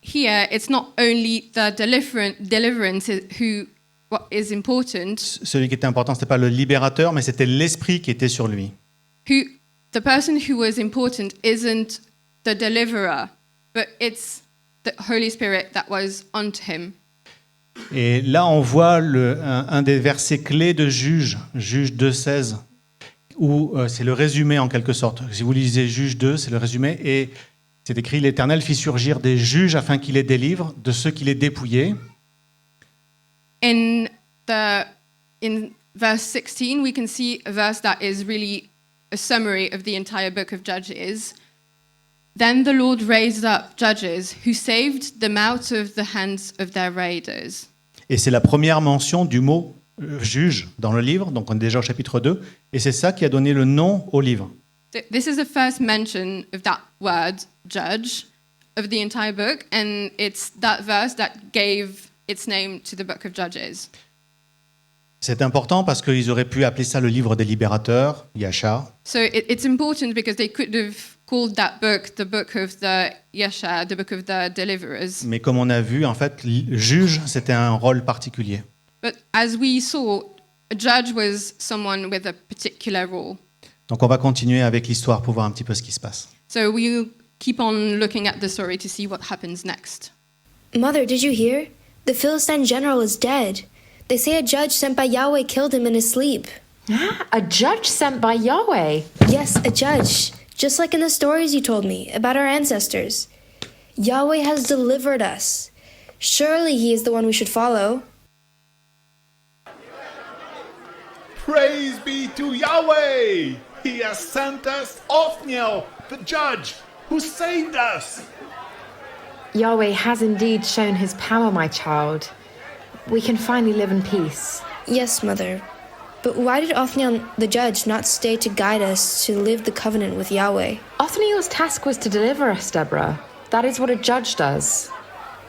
S4: Here, it's not only the deliverance who what is important.
S3: celui qui était important, ce n'était pas le libérateur, mais c'était l'esprit qui était sur lui.
S4: The person who was important isn't the deliverer, but it's the Holy Spirit that was onto him.
S3: Et là, on voit un des versets clés de Juge 2,16, où c'est le résumé en quelque sorte. Si vous lisez Juge 2, c'est le résumé, et c'est écrit « L'Éternel fit surgir des juges afin qu'il les délivre de ceux qui les dépouillaient. »
S4: In verse 16, we can see a verse that is really a summary of the entire book of Judges. Then the Lord raised up judges who saved them out of the hands of their raiders.
S3: Et c'est la première mention du mot juge dans le livre, donc on est déjà au chapitre 2, et c'est ça qui a donné le nom au livre.
S4: This is the first mention of that word, judge, of the entire book, and it's that verse that gave its name to the book of Judges.
S3: C'est important parce qu'ils auraient pu appeler ça le livre des libérateurs, Yasha,
S4: So it's important because they could have called that book the book of the Yasha, the book of the deliverers.
S3: mais comme on a vu, en fait, juge, c'était un rôle particulier.
S4: But as we saw, a judge was someone with a particular role.
S3: Donc on va continuer avec l'histoire pour voir un petit peu ce qui se passe.
S4: So we'll keep on looking at the story to see what happens next.
S5: Mother, did you hear? The Philistine general is dead. They say a judge sent by Yahweh killed him in his sleep.
S6: A judge sent by Yahweh.
S5: Yes, a judge. Just like in the stories you told me about our ancestors. Yahweh has delivered us. Surely he is the one we should follow.
S7: Praise be to Yahweh! He has sent us Othniel, the judge, who saved us.
S6: Yahweh has indeed shown his power, my child. We can finally live in peace.
S5: Yes, Mother. But why did Othniel the judge not stay to guide us to live the covenant with Yahweh?
S6: Othniel's task was to deliver us, Deborah. That is what a judge does.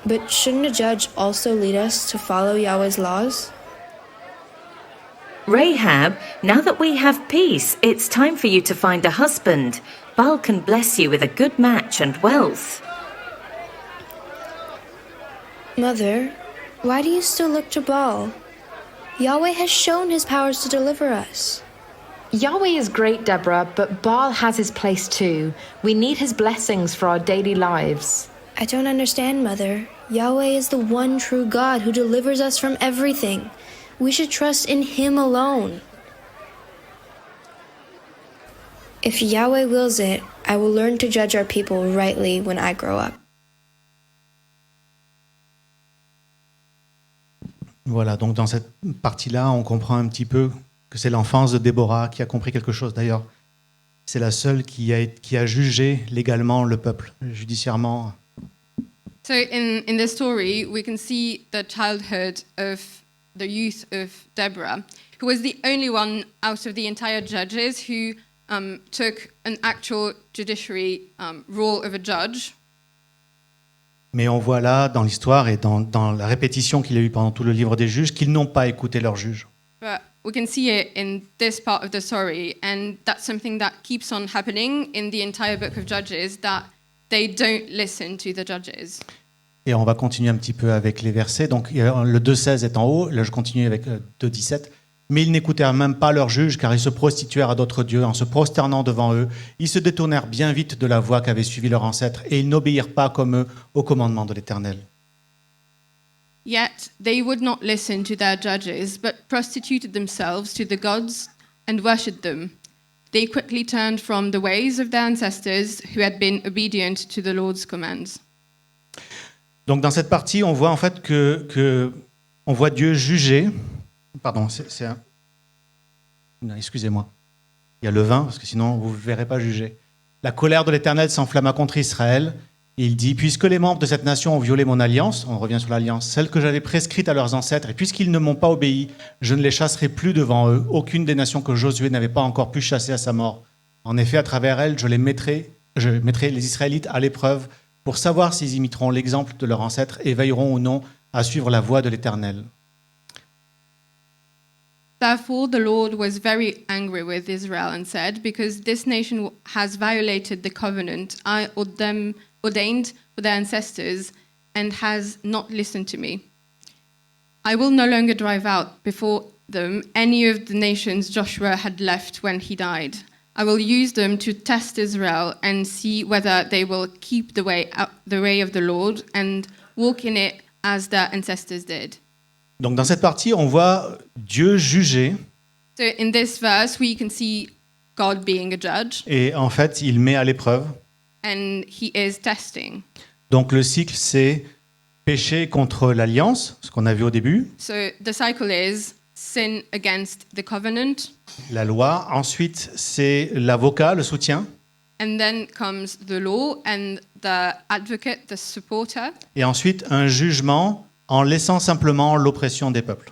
S5: But shouldn't a judge also lead us to follow Yahweh's laws?
S8: Rahab, now that we have peace, it's time for you to find a husband. Baal can bless you with a good match and wealth.
S5: Mother, why do you still look to Baal? Yahweh has shown his powers to deliver us.
S6: Yahweh is great, Deborah, but Baal has his place too. We need his blessings for our daily lives.
S5: I don't understand, Mother. Yahweh is the one true God who delivers us from everything. We should trust in him alone. If Yahweh wills it, I will learn to judge our people rightly when I grow up.
S3: Voilà, donc dans cette partie-là, on comprend un petit peu que c'est l'enfance de Déborah qui a compris quelque chose. D'ailleurs, c'est la seule qui a jugé légalement le peuple, judiciairement.
S4: So in this story, we can see the childhood of the youth of Deborah, who was the only one out of the entire judges who took an actual judiciary role of a judge.
S3: Mais on voit là, dans l'histoire et dans la répétition qu'il y a eu pendant tout le livre des juges, qu'ils n'ont pas écouté leurs juges.
S4: But we can see it in this part of the story, and that's something that keeps on happening in the entire book of Judges, that they don't listen to the judges.
S3: Et on va continuer un petit peu avec les versets. Donc le 2.16 est en haut, là je continue avec 2.17. Mais ils n'écoutèrent même pas leurs juges, car ils se prostituèrent à d'autres dieux en se prosternant devant eux. Ils se détournèrent bien vite de la voie qu'avaient suivi leurs ancêtres, et ils n'obéirent pas comme eux au commandement de l'Éternel.
S4: Yet they would not listen to their judges, but prostituted themselves to the gods and worshipped them. They quickly turned from the ways of their ancestors who had been obedient to the Lord's commands.
S3: Donc dans cette partie, on voit en fait on voit Dieu juger. Pardon, non, excusez-moi. Il y a le vin, parce que sinon vous ne verrez pas juger. La colère de l'Éternel s'enflamma contre Israël. Et il dit, puisque les membres de cette nation ont violé mon alliance, on revient sur l'alliance, celle que j'avais prescrite à leurs ancêtres, et puisqu'ils ne m'ont pas obéi, je ne les chasserai plus devant eux, aucune des nations que Josué n'avait pas encore pu chasser à sa mort. En effet, à travers elles, je mettrai les Israélites à l'épreuve pour savoir s'ils imiteront l'exemple de leurs ancêtres et veilleront ou non à suivre la voie de l'Éternel.
S4: Therefore, the Lord was very angry with Israel and said, because this nation has violated the covenant I ordained for their ancestors and has not listened to me. I will no longer drive out before them any of the nations Joshua had left when he died. I will use them to test Israel and see whether they will keep the way of the Lord and walk in it as their ancestors did.
S3: Donc dans cette partie, on voit Dieu juger.
S4: So in this verse, we can see God being a judge.
S3: Et en fait, il met à l'épreuve.
S4: And he is testing.
S3: Donc le cycle, c'est péché contre l'alliance, ce qu'on a vu au début.
S4: So the cycle is sin against the covenant.
S3: La loi. Ensuite, c'est l'avocat, le soutien.
S4: And then comes the law and the advocate, the supporter.
S3: Et ensuite, un jugement en laissant simplement l'oppression des peuples.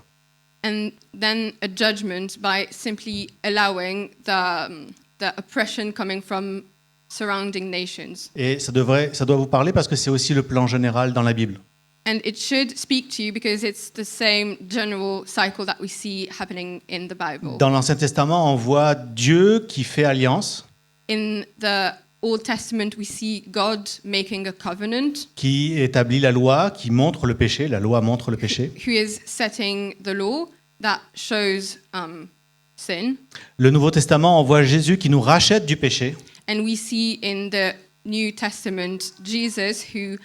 S4: And then a judgment by simply allowing the oppression coming from surrounding nations.
S3: Et ça doit vous parler parce que c'est aussi le plan général dans la Bible.
S4: And it should speak to you because it's the same general cycle that we see happening in the Bible.
S3: Dans l'Ancien Testament, on voit Dieu qui fait alliance,
S4: In the Old Testament, we see God making a covenant,
S3: qui établit la loi, qui montre le péché. La loi montre le péché.
S4: who is setting the law that shows sin.
S3: Le Nouveau Testament, on voit Jésus qui nous rachète du péché.
S4: And we see in the New Testament Jesus who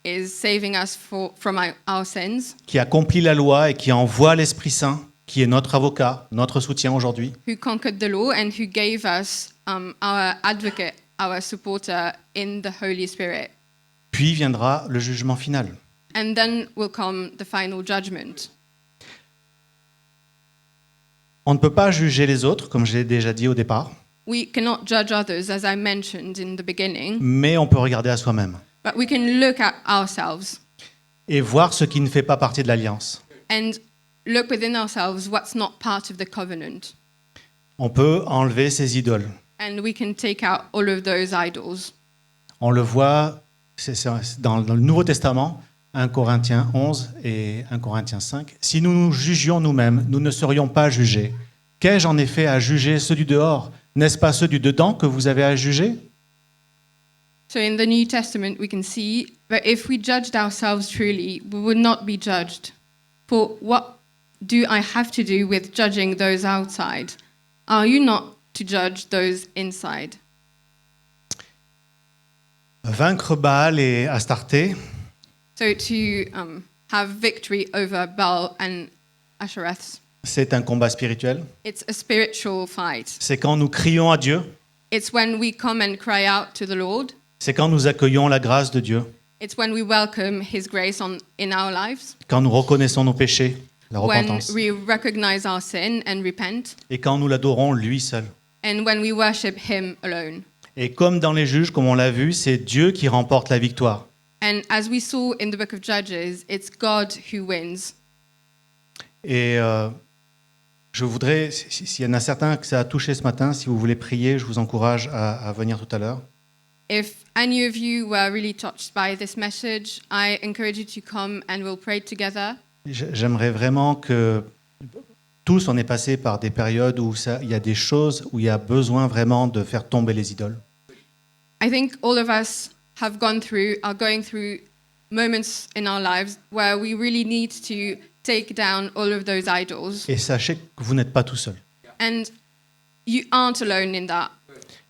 S4: is saving us from our sins,
S3: Qui accomplit la loi et qui envoie l'Esprit Saint, qui est notre avocat, notre soutien aujourd'hui.
S4: who conquered the law and who gave us our advocate, our supporter in the Holy Spirit.
S3: Puis viendra le jugement final.
S4: And then will come the final judgment.
S3: On ne peut pas juger les autres, comme je l'ai déjà dit au départ,
S4: We cannot judge others, as I mentioned in the beginning,
S3: mais on peut regarder à soi-même
S4: but we can look at ourselves
S3: et voir ce qui ne fait pas partie de l'alliance.
S4: and look within ourselves what's not part of the covenant.
S3: On peut enlever ses idoles.
S4: And we can take out all of those idols.
S3: On le voit dans le Nouveau Testament, 1 Corinthiens 11 et 1 Corinthiens 5. Si nous nous jugions nous-mêmes, nous ne serions pas jugés. Qu'ai-je en effet à juger ceux du dehors? N'est-ce pas ceux du dedans que vous avez à juger?
S4: So in the New Testament, we can see that if we judged ourselves truly, we would not be judged. For what do I have to do with judging those outside? Are you not to judge those inside?
S3: Vaincre Baal et Astarté,
S4: So to have victory over Baal and Ashereths,
S3: c'est un combat spirituel.
S4: it's a spiritual fight.
S3: C'est quand nous crions à Dieu.
S4: It's when we come and cry out to the Lord.
S3: C'est quand nous accueillons la grâce de Dieu.
S4: It's when we welcome His grace in our lives.
S3: Quand nous reconnaissons nos péchés, la
S4: When
S3: repentance.
S4: we recognize our sin and repent.
S3: Et quand nous l'adorons lui seul.
S4: And when we worship Him alone.
S3: Et comme dans les juges, comme on l'a vu, c'est Dieu qui remporte la victoire.
S4: And as we saw in the book of Judges, it's God who wins.
S3: Et je voudrais, s'il y en a certains que ça a touché ce matin, si vous voulez prier, je vous encourage à venir tout à l'heure.
S4: If any of you were really touched by this message, I encourage you to come and we'll pray together.
S3: J'aimerais vraiment que tous on est passé par des périodes où il y a des choses où il y a besoin vraiment de faire tomber les idoles.
S4: I think all of us are going through moments in our lives where we really need to take down all of those idols.
S3: Et sachez que vous n'êtes pas tout seul.
S4: And you aren't alone in that.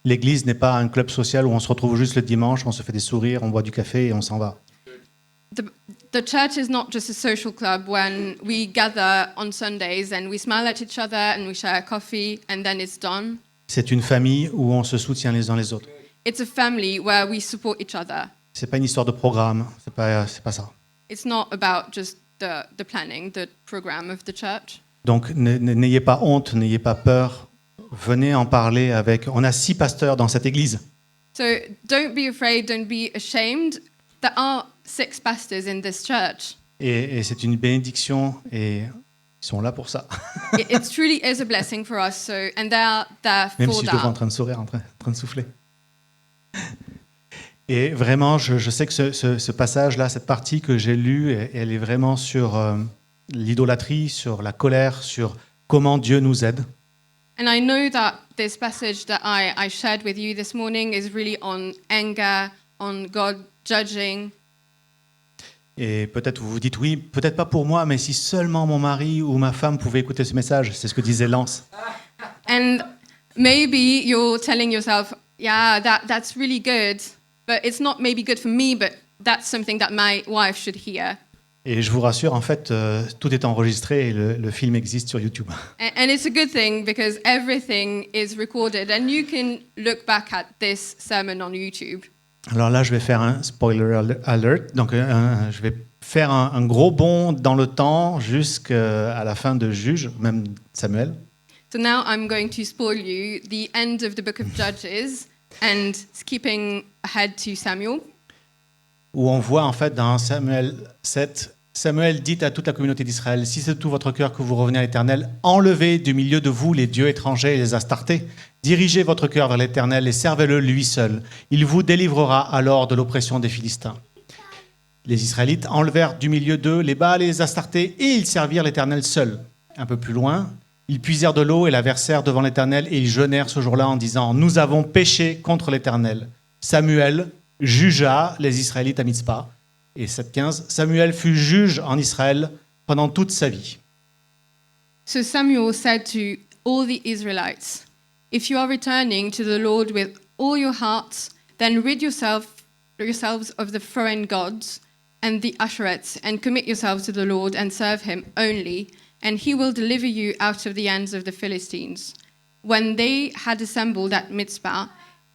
S3: L'église n'est pas un club social où on se retrouve juste le dimanche, on se fait des sourires, on boit du café et on s'en va.
S4: The church is not just a social club when we gather on Sundays and we smile at each other and we share coffee and then it's done.
S3: C'est une famille où on se soutient les uns les autres.
S4: It's a family where we support each other.
S3: C'est pas une histoire de programme, c'est pas ça.
S4: It's not about just the planning, the program of the church.
S3: Donc n'ayez pas honte, n'ayez pas peur. Venez en parler avec... On a 6 pasteurs dans cette église.
S4: So don't be afraid, don't be ashamed. There are 6 pastors in this church.
S3: Et c'est une bénédiction et ils sont là pour ça.
S4: It truly is a blessing for us. And they're there
S3: Même
S4: for
S3: si je le vois en
S4: that.
S3: train de sourire, en train de souffler. Et vraiment, je sais que ce passage-là, cette partie que j'ai lue, elle est vraiment sur l'idolâtrie, sur la colère, sur comment Dieu nous aide.
S4: And I know that this passage that I shared with you this morning is really on anger, on God judging.
S3: Et peut-être vous vous dites, oui, peut-être pas pour moi, mais si seulement mon mari ou ma femme pouvaient écouter ce message, c'est ce que disait Lance.
S4: And maybe you're telling yourself, yeah, that's really good, but it's not maybe good for me, but that's something that my wife should hear.
S3: Et je vous rassure, en fait, tout est enregistré et le film existe sur YouTube.
S4: And it's a good thing because everything is recorded and you can look back at this sermon on YouTube.
S3: Alors là, je vais faire un spoiler alert. Donc, je vais faire un gros bond dans le temps jusqu'à la fin de Juge, même Samuel.
S4: So now I'm going to spoil you the end of the book of Judges and skipping ahead to Samuel.
S3: Où on voit en fait dans Samuel 7, Samuel dit à toute la communauté d'Israël, si c'est de tout votre cœur que vous revenez à l'Éternel, enlevez du milieu de vous les dieux étrangers et les Astartés. Dirigez votre cœur vers l'Éternel et servez-le lui seul. Il vous délivrera alors de l'oppression des Philistins. Les Israélites enlevèrent du milieu d'eux les Baals et les Astartés et ils servirent l'Éternel seul. Un peu plus loin, ils puisèrent de l'eau et la versèrent devant l'Éternel et ils jeûnèrent ce jour-là en disant, nous avons péché contre l'Éternel. Samuel jugea les Israélites à Mitzpah. Et 7.15, Samuel fut juge en Israël pendant toute sa vie.
S4: So Samuel said to all the Israelites, if you are returning to the Lord with all your hearts, then rid yourselves of the foreign gods and the Asherets, and commit yourselves to the Lord and serve him only, and he will deliver you out of the hands of the Philistines. When they had assembled at Mitzpah,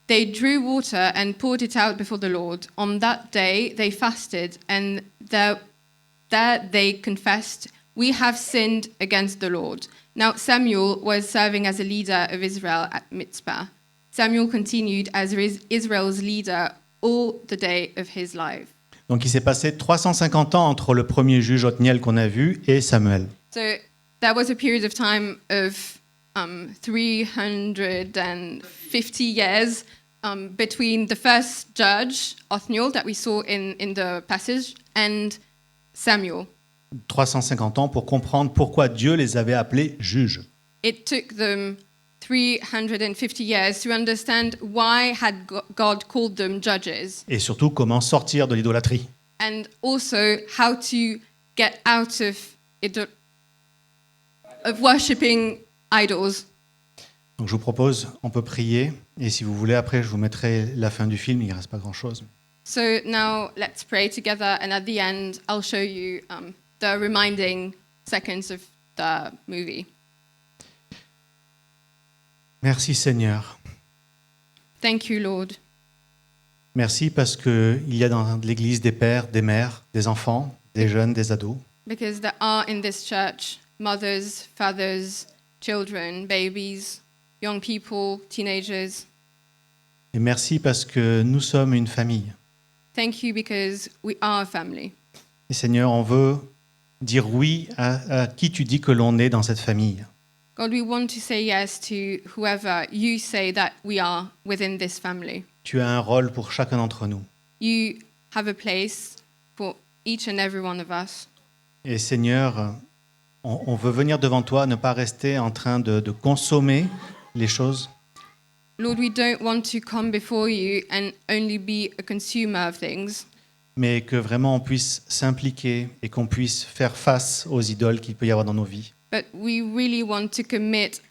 S4: they drew water and poured it out before the Lord. On that day they fasted, and there they confessed, we have sinned against the Lord. Now Samuel was serving as a leader of Israel at Mitzpah. Samuel continued as Israel's leader all the day of his life.
S3: Donc il s'est passé 350 ans entre le premier juge Othniel qu'on a vu et Samuel.
S4: So there was a period of time of 350 years between the first judge, Othniel, that we saw in the passage, and Samuel.
S3: 350 ans pour comprendre pourquoi Dieu les avait appelés juges.
S4: It took them 350 years to understand why had God called them judges,
S3: Et surtout comment sortir de l'idolâtrie.
S4: and also how to get out of worshipping idols.
S3: Donc je vous propose, on peut prier. Et si vous voulez, après, je vous mettrai la fin du film. Il ne reste pas grand-chose.
S4: So now let's pray together, and at the end, I'll show you the reminding seconds of the movie.
S3: Merci Seigneur.
S4: Thank you, Lord.
S3: Merci parce qu'il y a dans l'Église des pères, des mères, des enfants, des jeunes, des ados.
S4: Because there are in this church mothers, fathers, children, babies, young people, teenagers.
S3: Et merci parce que nous sommes une famille.
S4: Thank you because we are a family.
S3: Et Seigneur, on veut dire oui à qui tu dis que l'on est dans cette famille.
S4: God, we want to say yes to whoever you say that we are within this family.
S3: Tu as un rôle pour chacun d'entre nous.
S4: You have a place for each and every one of us.
S3: Et Seigneur, on veut venir devant toi, ne pas rester en train de consommer les choses,
S4: Lord, we don't want to come before you and only be a consumer of things,
S3: mais que vraiment on puisse s'impliquer et qu'on puisse faire face aux idoles qu'il peut y avoir dans nos vies.
S4: but we really want to commit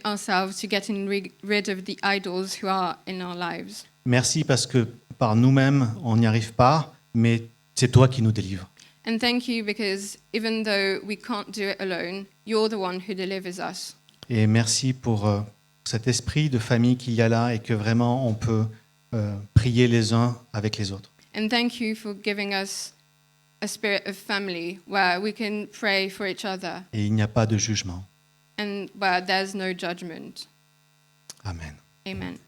S4: ourselves to getting rid of the idols who are in our lives.
S3: Merci parce que par nous-mêmes, on n'y arrive pas, mais c'est toi qui nous délivres.
S4: And thank you because even though we can't do it alone, you're the one who delivers us.
S3: Et merci pour cet esprit de famille qu'il y a là et que vraiment on peut prier les uns avec les autres.
S4: And thank you for giving us a spirit of family where we can pray for each other
S3: Et il n'y a pas de jugement.
S4: and where there's no judgment.
S3: Amen.
S4: Amen.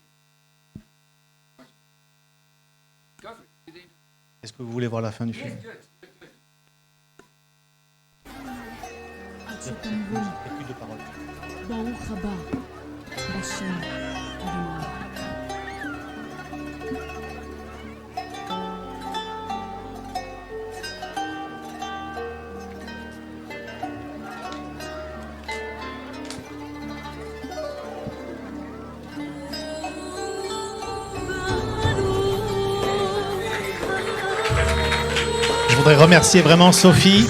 S3: Est-ce que vous voulez voir la fin du film? Il n'y a plus de paroles.
S9: ברוך הבא בשם אדוני.
S3: Je voudrais remercier vraiment Sophie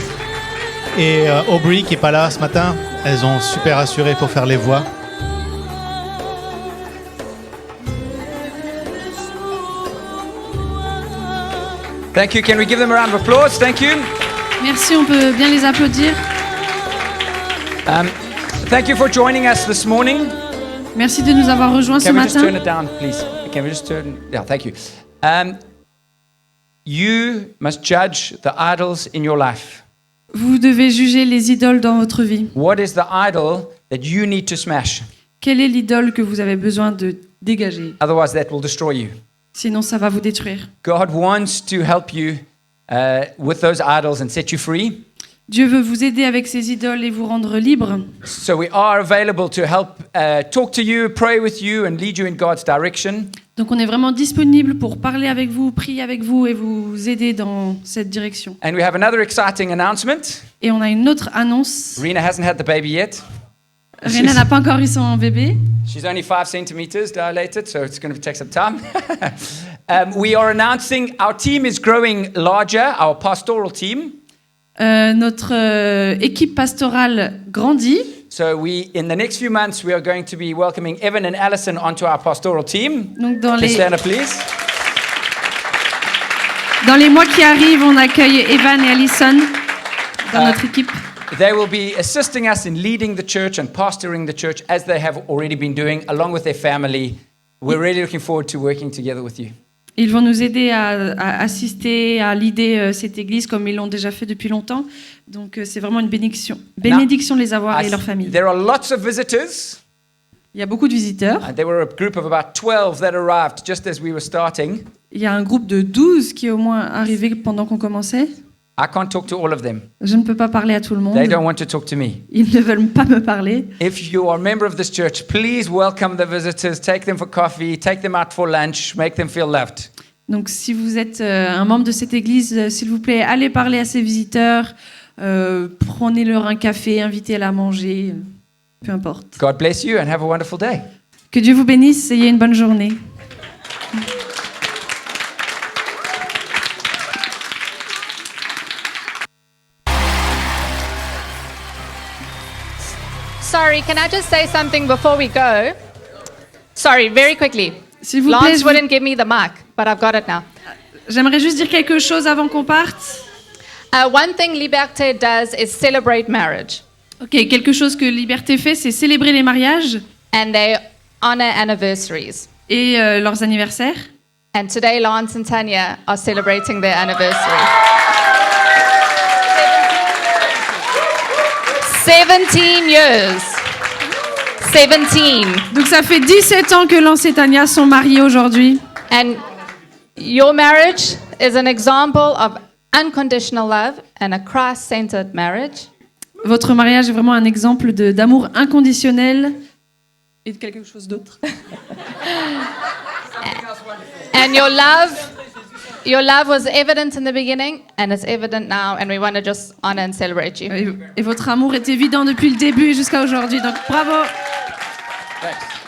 S3: et Aubrey qui n'est pas là ce matin. Elles ont super assuré pour faire les voix.
S1: Thank you. Can we give them a round of applause? Thank you.
S2: Merci, on peut bien les applaudir.
S1: Thank you for joining us this morning.
S2: Merci de nous avoir rejoints ce
S1: Can we just turn
S2: matin.
S1: it down, please? Can we just turn? Yeah, thank you. You must judge the idols in your life.
S2: Vous devez juger les idoles dans votre vie.
S1: What is the idol that you need to smash?
S2: Quelle est l'idole que vous avez besoin de dégager?
S1: Otherwise, that will destroy you.
S2: Sinon, ça va vous détruire.
S1: God wants to help you with those idols and set you free.
S2: Dieu veut vous aider avec ces idoles et vous rendre libre.
S1: So we are available to help talk to you, pray with you, and lead you in God's direction.
S2: Donc on est vraiment disponible pour parler avec vous, prier avec vous et vous aider dans cette direction.
S1: And we have another exciting announcement.
S2: Et on a une autre annonce.
S1: Rena hasn't had the baby yet.
S2: Rena n'a pas encore eu son bébé.
S1: She's only 5 centimeters dilated, so it's going to take some time. We are announcing our team is growing larger, our pastoral team.
S2: Notre équipe pastorale grandit.
S1: So in the next few months, we are going to be welcoming Evan and Alison onto our pastoral team.
S2: Donc dans
S1: Please stand up, please.
S2: les mois qui arrivent, on accueille Evan et Alison dans notre équipe.
S1: They will be assisting us in leading the church and pastoring the church as they have already been doing, along with their family. We're really looking forward to working together with you.
S2: Ils vont nous aider à assister, à leader cette église comme ils l'ont déjà fait depuis longtemps. Donc c'est vraiment une bénédiction de les avoir et leur famille.
S1: There are lots of visitors.
S2: Il y a beaucoup de visiteurs.
S1: There were a group of about 12 that arrived just as we were starting.
S2: Il y a un groupe de 12 qui est au moins arrivé pendant qu'on commençait.
S1: I can't talk to all of them.
S2: Je ne peux pas parler à tout le monde.
S1: They don't want to talk to me.
S2: Ils ne veulent pas me parler.
S1: If you are a member of this church, please welcome the visitors, take them for coffee, take them out for lunch, make them feel loved.
S2: Donc si vous êtes un membre de cette église, s'il vous plaît, allez parler à ces visiteurs, prenez-leur un café, invitez-les à manger, peu importe.
S1: God bless you and have a wonderful day.
S2: Que Dieu vous bénisse, ayez une bonne journée.
S10: Sorry, can I just say something before we go? Sorry, very quickly.
S2: S'il vous plaît,
S10: Lance wouldn't give me the mic, but I've got it now.
S2: J'aimerais juste dire quelque chose avant qu'on parte.
S10: One thing Liberté does is celebrate marriage.
S2: Ok, quelque chose que Liberté fait, c'est célébrer les mariages.
S10: And they honor anniversaries.
S2: Et leurs anniversaires.
S10: And today, Lance and Tanya are celebrating their anniversary. 17 years. 17.
S2: Donc ça fait 17 ans que Lance et Tania sont mariés aujourd'hui.
S10: And your marriage is an example of unconditional love and a Christ-centered marriage.
S2: Votre mariage est vraiment un exemple d'amour inconditionnel et de quelque chose d'autre.
S10: And your love was evident in the beginning, and it's evident now, and we want to just honor and celebrate you.
S2: Et votre amour est évident depuis le début jusqu'à aujourd'hui, donc bravo.
S1: Thanks.